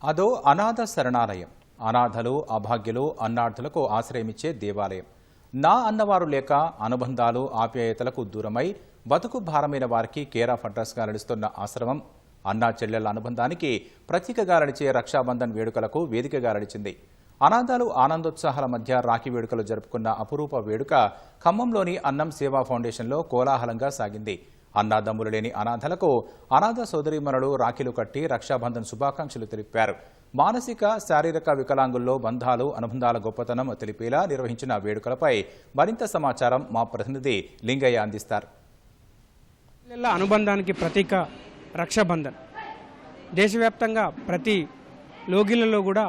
అదో అనాథ శరణాలయం. అనాథలు, అభాగ్యులు, అన్నార్థులకు ఆశ్రయమిచ్చే దేవాలయం. నా అన్నవారు లేక అనుబంధాలు, ఆప్యాయతలకు దూరమై బతుకు భారమైన వారికి కేర్ ఆఫ్ అడ్రస్గా నడుస్తున్న ఆశ్రమం అన్నా చెల్లెళ్ల అనుబంధానికి ప్రతీకగా నడిచే రక్షాబంధన్ వేడుకలకు వేదికగా నడిచింది. అనాథాలు ఆనందోత్సాహాల మధ్య రాఖీ వేడుకలు జరుపుకున్న అపురూప వేడుక ఖమ్మంలోని అన్నం సేవా ఫౌండేషన్లో కోలాహలంగా సాగింది. అన్నాదమ్ములు లేని అనాథలకు అనాథ సోదరీమణులు రాఖీలు కట్టి రక్షాబంధన్ శుభాకాంక్షలు తెలిపారు. మానసిక, శారీరక వికలాంగుల్లో బంధాలు, అనుబంధాల గొప్పతనం తెలిపేలా నిర్వహించిన వేడుకలపై మరింత సమాచారం మా ప్రతినిధి లింగయ్య అందిస్తారు. అనుబంధానికి ప్రతీక రక్షాబంధన్. దేశవ్యాప్తంగా ప్రతి లోగిళ్లలో కూడా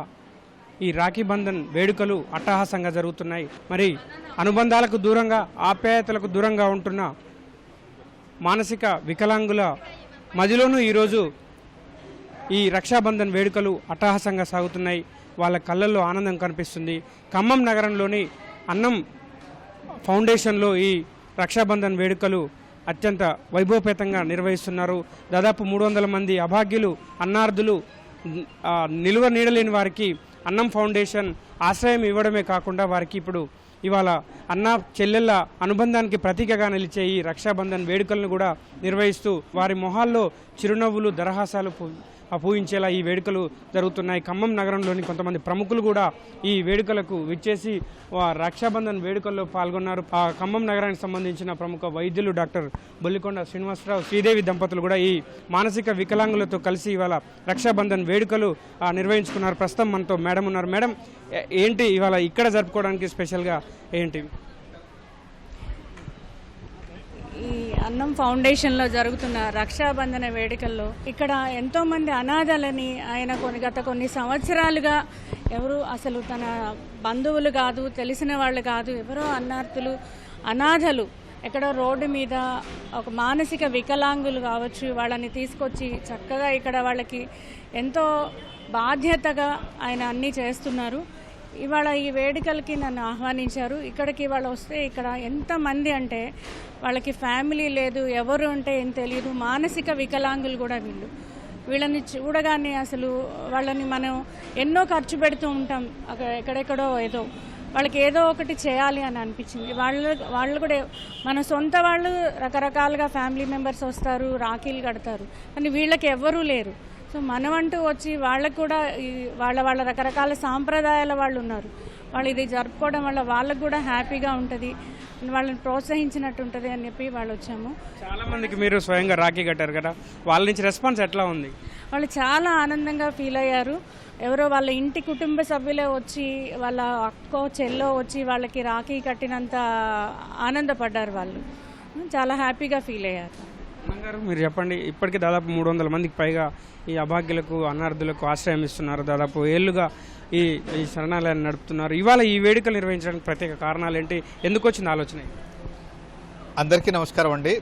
ఈ రాఖీ బంధన్ వేడుకలు అట్టహాసంగా జరుగుతున్నాయి. మరి అనుబంధాలకు దూరంగా, ఆప్యాయతలకు దూరంగా ఉంటున్న మానసిక వికలాంగుల మధ్యలోనూ ఈరోజు ఈ రక్షాబంధన్ వేడుకలు అట్టహాసంగా సాగుతున్నాయి. వాళ్ళ కళ్ళల్లో ఆనందం కనిపిస్తుంది. ఖమ్మం నగరంలోని అన్నం ఫౌండేషన్లో ఈ రక్షాబంధన్ వేడుకలు అత్యంత వైభవపేతంగా నిర్వహిస్తున్నారు. దాదాపు 300 మంది అభాగ్యులు, అన్నార్థులు, నిలువ నీడలేని వారికి అన్నం ఫౌండేషన్ ఆశ్రయం ఇవ్వడమే కాకుండా వారికి ఇప్పుడు ఇవాళ అన్న చెల్లెళ్ళ అనుబంధానికి ప్రతీకగా నిలిచే ఈ రక్షాబంధన్ వేడుకలను కూడా నిర్వహిస్తూ వారి మొహాల్లో చిరునవ్వులు, దరహాసాలు పూయించేలా ఈ వేడుకలు జరుగుతున్నాయి. ఖమ్మం నగరంలోని కొంతమంది ప్రముఖులు కూడా ఈ వేడుకలకు విచ్చేసి రక్షాబంధన్ వేడుకల్లో పాల్గొన్నారు. ఆ ఖమ్మం నగరానికి సంబంధించిన ప్రముఖ వైద్యులు డాక్టర్ బొల్లికొండ శ్రీనివాసరావు, శ్రీదేవి దంపతులు కూడా ఈ మానసిక వికలాంగులతో కలిసి ఇవాళ రక్షాబంధన్ వేడుకలు నిర్వహించుకున్నారు. ప్రస్తుతం మనతో మేడం ఉన్నారు. మేడం, ఏంటి ఇవాళ ఇక్కడ జరుపుకోవడానికి స్పెషల్గా ఏంటి? ఈ అన్నం ఫౌండేషన్లో జరుగుతున్న రక్షాబంధన వేడుకల్లో ఇక్కడ ఎంతోమంది అనాథలని ఆయన గత కొన్ని సంవత్సరాలుగా ఎవరు అసలు తన బంధువులు కాదు, తెలిసిన వాళ్ళు కాదు, ఎవరో అన్నార్థులు, అనాథలు ఎక్కడో రోడ్డు మీద ఒక మానసిక వికలాంగులు కావచ్చు, వాళ్ళని తీసుకొచ్చి చక్కగా ఇక్కడ వాళ్ళకి ఎంతో బాధ్యతగా ఆయన అన్నీ చేస్తున్నారు. ఇవాళ ఈ వేడుకలకి నన్ను ఆహ్వానించారు. ఇక్కడికి వాళ్ళు వస్తే ఇక్కడ ఎంతమంది అంటే వాళ్ళకి ఫ్యామిలీ లేదు, ఎవరు అంటే ఏం తెలియదు, మానసిక వికలాంగులు కూడా వీళ్ళని చూడగానే అసలు వాళ్ళని మనం ఎన్నో ఖర్చు పెడుతూ ఉంటాం, ఎక్కడెక్కడో ఏదో వాళ్ళకి ఏదో ఒకటి చేయాలి అని అనిపించింది. వాళ్ళు కూడా మన సొంత వాళ్ళు రకరకాలుగా ఫ్యామిలీ మెంబర్స్ వస్తారు, రాఖీలు కడతారు, కానీ వీళ్ళకి ఎవ్వరూ లేరు. సో మనమంటూ వచ్చి వాళ్ళకు కూడా వాళ్ళ రకరకాల సాంప్రదాయాల వాళ్ళు ఉన్నారు. వాళ్ళు ఇది జరుపుకోవడం వల్ల వాళ్ళకు కూడా హ్యాపీగా ఉంటుంది, వాళ్ళని ప్రోత్సహించినట్టు ఉంటుంది అని చెప్పి వాళ్ళు వచ్చాము. చాలా మందికి మీరు స్వయంగా రాఖీ కట్టారు కదా, వాళ్ళ నుంచి రెస్పాన్స్ ఎట్లా ఉంది? వాళ్ళు చాలా ఆనందంగా ఫీల్ అయ్యారు. ఎవరో వాళ్ళ ఇంటి కుటుంబ సభ్యులే వచ్చి, వాళ్ళ అక్కో చెల్లో వచ్చి వాళ్ళకి రాఖీ కట్టినంత ఆనందపడ్డారు. వాళ్ళు చాలా హ్యాపీగా ఫీల్ అయ్యారు. గారు, మీరు చెప్పండి, ఇప్పటికీ దాదాపు 300 మందికి పైగా ఈ అభాగ్యులకు, అనార్థులకు ఆశ్రయం ఇస్తున్నారు. దాదాపు ఏళ్లుగా ఈ శరణాలయాన్ని నడుపుతున్నారు. ఇవాళ ఈ వేడుకలు నిర్వహించడానికి ప్రత్యేక కారణాలు ఏంటి? ఎందుకు వచ్చింది ఆలోచన? అందరికీ నమస్కారం అండి.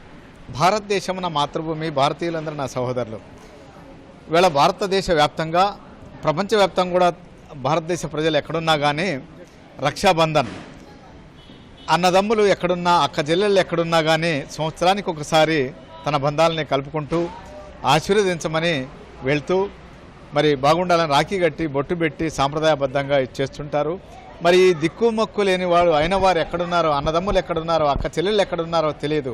భారతదేశం నా మాతృభూమి, భారతీయులందరూ నా సహోదరులు. ఇవాళ భారతదేశ వ్యాప్తంగా, ప్రపంచవ్యాప్తంగా కూడా భారతదేశ ప్రజలు ఎక్కడున్నా కానీ రక్షాబంధన్, అన్నదమ్ములు ఎక్కడున్నా, అక్క చెల్లెళ్ళు ఎక్కడున్నా కానీ సంవత్సరానికి ఒకసారి తన బంధాలని కలుపుకుంటూ ఆశీర్వదించమని వెళ్తూ మరి బాగుండాలని రాఖీ కట్టి బొట్టు పెట్టి సాంప్రదాయబద్ధంగా ఇచ్చేస్తుంటారు. మరి ఈ దిక్కుమక్కు లేని వాడు అయిన వారు ఎక్కడున్నారో, అన్నదమ్ములు ఎక్కడున్నారో, అక్క చెల్లెళ్ళు ఎక్కడున్నారో తెలియదు.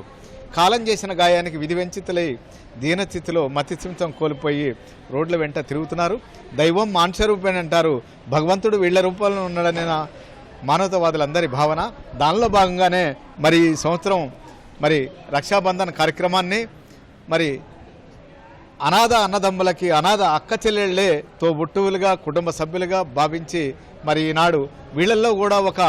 కాలం చేసిన గాయానికి విధివెంచితులై దీనస్థితిలో మతిస్థిమితం కోల్పోయి రోడ్ల వెంట తిరుగుతున్నారు. దైవం మానుష రూపేణ అంటారు, భగవంతుడు వీళ్ల రూపంలో ఉన్నాడనే మానవతావాదులందరి భావన. దానిలో భాగంగానే మరి ఈ సంవత్సరం మరి రక్షాబంధన్ కార్యక్రమాన్ని మరి అనాథ అన్నదమ్ములకి, అనాథ అక్క చెల్లెళ్లే తోబుట్టువులుగా, కుటుంబ సభ్యులుగా భావించి మరి ఈనాడు వీళ్ళల్లో కూడా ఒక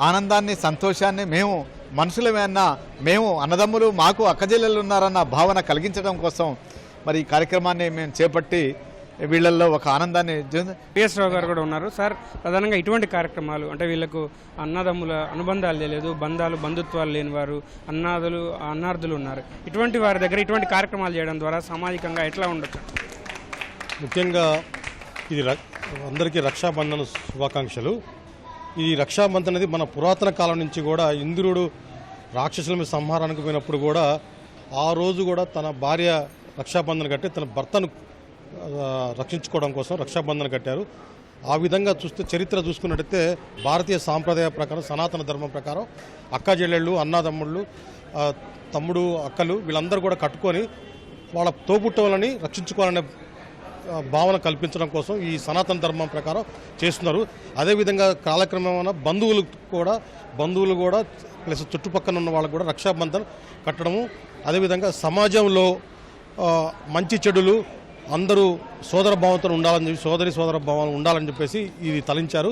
ఆనందాన్ని, సంతోషాన్ని, మేము మనుషులమేనా, మేము అన్నదమ్ములు, మాకు అక్క చెల్లెళ్ళు ఉన్నారన్న భావన కలిగించడం కోసం మరి ఈ కార్యక్రమాన్ని మేము చేపట్టి వీళ్ళల్లో ఒక ఆనందాన్ని. పిఎస్ రావు గారు కూడా ఉన్నారు. సార్, ప్రధానంగా ఇటువంటి కార్యక్రమాలు అంటే వీళ్ళకు అన్నదమ్ముల అనుబంధాలు లేదు, బంధుత్వాలు లేని వారు, అన్నార్థులు ఉన్నారు. ఇటువంటి వారి దగ్గర ఇటువంటి కార్యక్రమాలు చేయడం ద్వారా సామాజికంగా ఎట్లా ఉండొచ్చు? ముఖ్యంగా ఇది అందరికీ రక్షాబంధన శుభాకాంక్షలు. ఈ రక్షాబంధన్ అనేది మన పురాతన కాలం నుంచి కూడా ఇంద్రుడు రాక్షసుల మీద సంహారానికి పోయినప్పుడు కూడా ఆ రోజు కూడా తన భార్య రక్షాబంధన్ కట్టి తన భర్తను రక్షించుకోవడం కోసం రక్షాబంధన్ కట్టారు. ఆ విధంగా చూస్తే చరిత్ర చూసుకున్నట్టయితే భారతీయ సాంప్రదాయ ప్రకారం సనాతన ధర్మం ప్రకారం అక్క చెల్లెళ్ళు అన్నదమ్ముళ్ళు తమ్ముడు అక్కలు వీళ్ళందరూ కూడా కట్టుకొని వాళ్ళ తోబుట్టువులని రక్షించుకోవాలనే భావన కల్పించడం కోసం ఈ సనాతన ధర్మం ప్రకారం చేస్తున్నారు. అదేవిధంగా కాలక్రమేణా బంధువులు కూడా ప్లస్ చుట్టుపక్కల ఉన్న వాళ్ళకు కూడా రక్షాబంధన్ కట్టడము, అదేవిధంగా సమాజంలో మంచి చెడులు అందరూ సోదర భావంతో ఉండాలని చెప్పి సోదర భావాలు ఉండాలని చెప్పేసి ఇది తలించారు.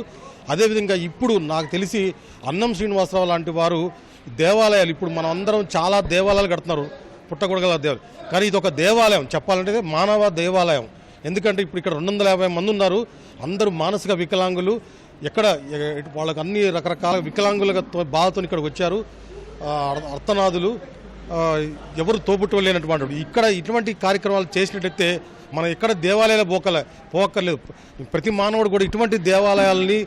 అదేవిధంగా ఇప్పుడు నాకు తెలిసి అన్నం శ్రీనివాసరావు లాంటి వారు దేవాలయాలు, ఇప్పుడు మనం అందరం చాలా దేవాలయాలు కడుతున్నారు, పుట్టగొడగల దేవాలయం, కానీ ఇది ఒక దేవాలయం చెప్పాలంటే మానవ దేవాలయం. ఎందుకంటే ఇప్పుడు ఇక్కడ 250 మంది ఉన్నారు, అందరూ మానసిక వికలాంగులు, వాళ్ళకి అన్ని రకరకాల వికలాంగుల బాధతో ఇక్కడికి వచ్చారు. అర్థనాదులు, ఎవరు తోబుట్టు లేనటువంటి ఇక్కడ ఇటువంటి కార్యక్రమాలు చేసినట్టయితే మనం ఎక్కడ దేవాలయాలు పోకర్లేదు. ప్రతి మానవుడు కూడా ఇటువంటి దేవాలయాలని,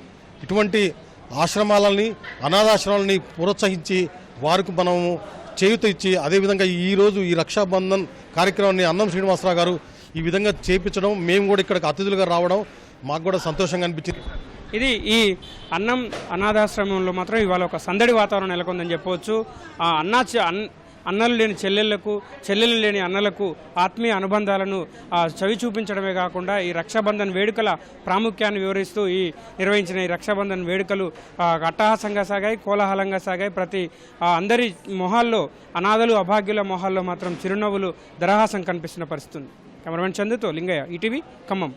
ఇటువంటి ఆశ్రమాలని, అనాథాశ్రమాలని ప్రోత్సహించి వారికి మనము చేయూత ఇచ్చి, అదేవిధంగా ఈరోజు ఈ రక్షాబంధన్ కార్యక్రమాన్ని అన్నం శ్రీనివాసరావు గారు ఈ విధంగా చేయించడం, మేము కూడా ఇక్కడికి అతిథులుగా రావడం మాకు కూడా సంతోషంగా అనిపించింది. ఇది ఈ అన్నం అనాథాశ్రమంలో మాత్రం ఇవాళ ఒక సందడి వాతావరణం నెలకొందని చెప్పవచ్చు. అన్నలు లేని చెల్లెళ్లకు, చెల్లెలు లేని అన్నలకు ఆత్మీయ అనుబంధాలను చవి చూపించడమే కాకుండా ఈ రక్షాబంధన్ వేడుకల ప్రాముఖ్యాన్ని వివరిస్తూ నిర్వహించిన ఈ రక్షాబంధన్ వేడుకలు అట్టహాసంగా సాగాయి, కోలాహలంగా సాగాయి. అందరి మొహాల్లో, అనాథలు అభాగ్యుల మొహాల్లో మాత్రం చిరునవ్వులు, దరహాసం కనిపిస్తున్న పరిస్థితి. కెమెరామెన్ చందుతో లింగయ్య, ఈటీవీ, ఖమ్మం.